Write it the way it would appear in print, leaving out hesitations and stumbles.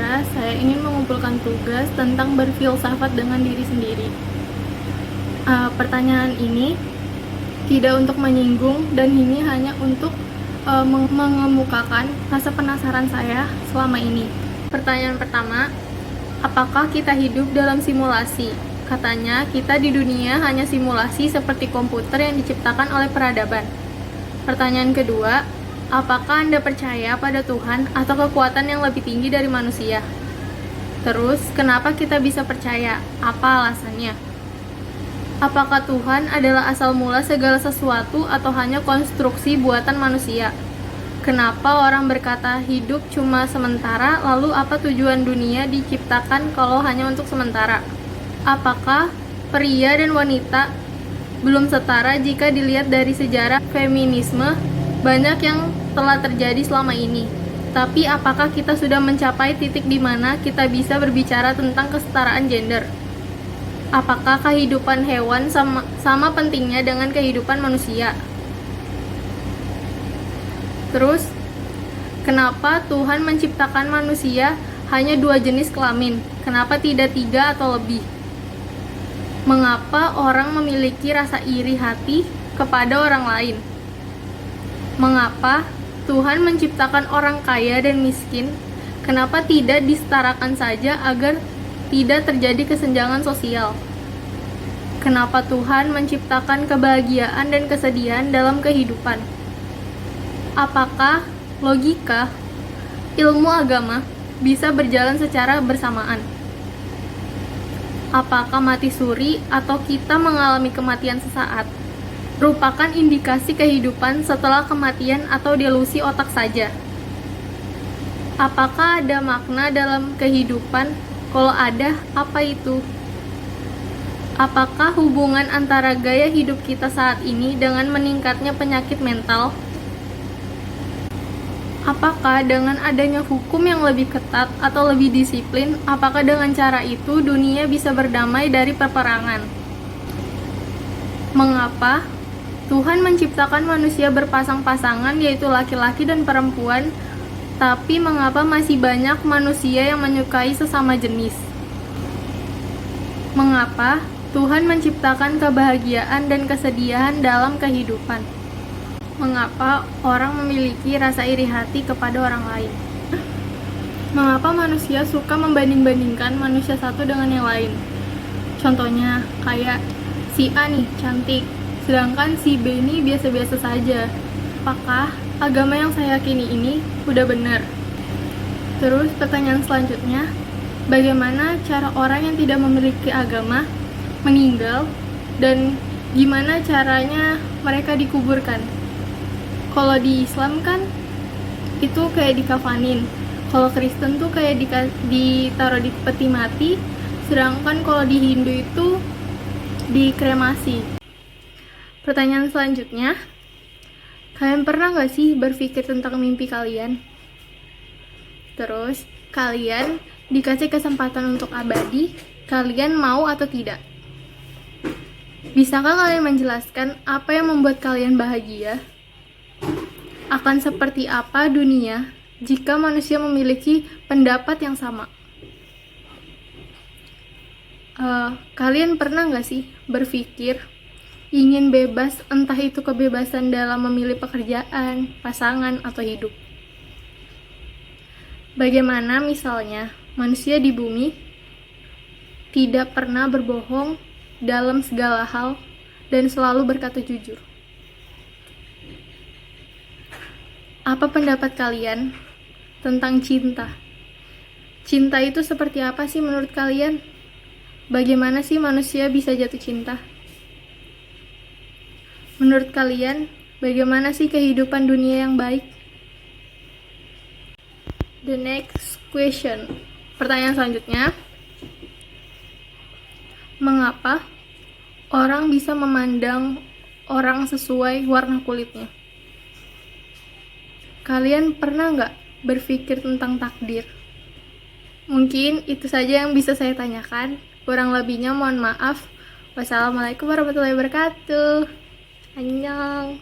podcast, saya ingin mengumpulkan tugas tentang berfilsafat dengan diri sendiri. Pertanyaan ini tidak untuk menyinggung dan ini hanya untuk mengemukakan rasa penasaran saya selama ini. Pertanyaan pertama, apakah kita hidup dalam simulasi? Katanya kita di dunia hanya simulasi seperti komputer yang diciptakan oleh peradaban. Pertanyaan kedua, apakah Anda percaya pada Tuhan atau kekuatan yang lebih tinggi dari manusia? Terus, kenapa kita bisa percaya? Apa alasannya? Apakah Tuhan adalah asal mula segala sesuatu atau hanya konstruksi buatan manusia? Kenapa orang berkata hidup cuma sementara, lalu apa tujuan dunia diciptakan kalau hanya untuk sementara? Apakah pria dan wanita belum setara jika dilihat dari sejarah feminisme? Banyak yang telah terjadi selama ini. Tapi apakah kita sudah mencapai titik di mana kita bisa berbicara tentang kesetaraan gender? Apakah kehidupan hewan sama pentingnya dengan kehidupan manusia? Terus, kenapa Tuhan menciptakan manusia hanya 2 jenis kelamin? Kenapa tidak 3 atau lebih? Mengapa orang memiliki rasa iri hati kepada orang lain? Mengapa Tuhan menciptakan orang kaya dan miskin? Kenapa tidak disetarakan saja agar tidak terjadi kesenjangan sosial? Kenapa Tuhan menciptakan kebahagiaan dan kesedihan dalam kehidupan? Apakah logika, ilmu agama bisa berjalan secara bersamaan? Apakah mati suri atau kita mengalami kematian sesaat merupakan indikasi kehidupan setelah kematian atau delusi otak saja? Apakah ada makna dalam kehidupan? Kalau ada, apa itu? Apakah hubungan antara gaya hidup kita saat ini dengan meningkatnya penyakit mental? Apakah dengan adanya hukum yang lebih ketat atau lebih disiplin, apakah dengan cara itu dunia bisa berdamai dari peperangan? Mengapa Tuhan menciptakan manusia berpasang-pasangan, yaitu laki-laki dan perempuan, tapi mengapa masih banyak manusia yang menyukai sesama jenis? Mengapa Tuhan menciptakan kebahagiaan dan kesedihan dalam kehidupan? Mengapa orang memiliki rasa iri hati kepada orang lain? Mengapa manusia suka membanding-bandingkan manusia satu dengan yang lain? Contohnya, kayak si A nih cantik, sedangkan si B ini biasa-biasa saja. Apakah agama yang saya yakini ini udah benar? Terus pertanyaan selanjutnya, bagaimana cara orang yang tidak memiliki agama meninggal dan gimana caranya mereka dikuburkan? Kalau di Islam kan itu kayak dikafanin, kalau Kristen tuh kayak ditaruh di peti mati, sedangkan kalau di Hindu itu dikremasi. Pertanyaan selanjutnya, kalian pernah gak sih berpikir tentang mimpi kalian? Terus, kalian dikasih kesempatan untuk abadi, kalian mau atau tidak? Bisakah kalian menjelaskan apa yang membuat kalian bahagia? Akan seperti apa dunia jika manusia memiliki pendapat yang sama? Kalian pernah gak sih berpikir ingin bebas, entah itu kebebasan dalam memilih pekerjaan, pasangan, atau hidup? Bagaimana misalnya manusia di bumi tidak pernah berbohong dalam segala hal dan selalu berkata jujur? Apa pendapat kalian tentang cinta? Cinta itu seperti apa sih menurut kalian? Bagaimana sih manusia bisa jatuh cinta? Menurut kalian, bagaimana sih kehidupan dunia yang baik? The next question. Pertanyaan selanjutnya. Mengapa orang bisa memandang orang sesuai warna kulitnya? Kalian pernah nggak berpikir tentang takdir? Mungkin itu saja yang bisa saya tanyakan. Kurang lebihnya mohon maaf. Wassalamualaikum warahmatullahi wabarakatuh. Annyeong.